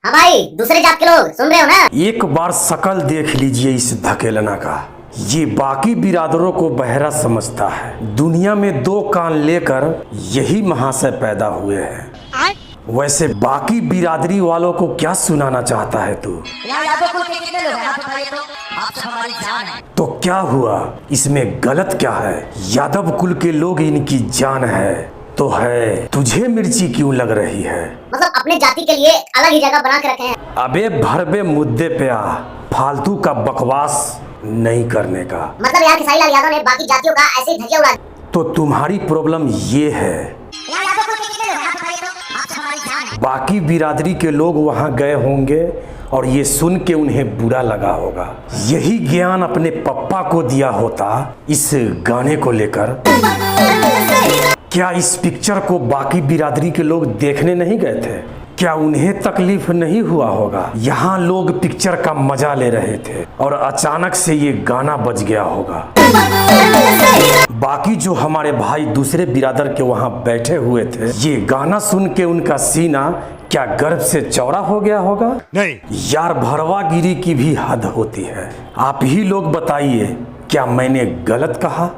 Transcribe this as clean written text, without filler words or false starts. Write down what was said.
हाँ भाई, दूसरे जात के लोग सुन रहे हो ना। एक बार शकल देख लीजिए इस धकेलना का। ये बाकी बिरादरों को बहरा समझता है। दुनिया में दो कान लेकर यही महाशय पैदा हुए हैं। वैसे बाकी बिरादरी वालों को क्या सुनाना चाहता है तू? यादव कुल के कितने लोग हैं? आप बताइए तो। आप तो हमारी जान है। तो क्या हुआ, इसमें गलत क्या है? यादव कुल के लोग इनकी जान है तो है, तुझे मिर्ची क्यों लग रही है? मतलब अपने जाति के लिए अलग ही जगह बना के रखे हैं। अबे भरबे मुद्दे पे आ, फालतू का बकवास नहीं करने का। मतलब यार खेसारीलाल यादव ने बाकी जातियों का ऐसे ही धजिया उड़ा दिया। तो तुम्हारी प्रॉब्लम ये है। यादव कुल के कितने लोग हैं? आप बताइए तो। आप तो हमारी जान है। बाकी बिरादरी के लोग वहां गए होंगे और ये सुन के उन्हें बुरा लगा होगा। यही ज्ञान अपने पप्पा को दिया होता इस गाने को लेकर। क्या इस पिक्चर को बाकी बिरादरी के लोग देखने नहीं गए थे? क्या उन्हें तकलीफ नहीं हुआ होगा? यहाँ लोग पिक्चर का मजा ले रहे थे और अचानक से ये गाना बज गया होगा। बाकी जो हमारे भाई दूसरे बिरादर के वहां बैठे हुए थे, ये गाना सुन के उनका सीना क्या गर्व से चौड़ा हो गया होगा? नहीं यार, भरवागिरी की भी हद होती है। आप ही लोग बताइए, क्या मैंने गलत कहा?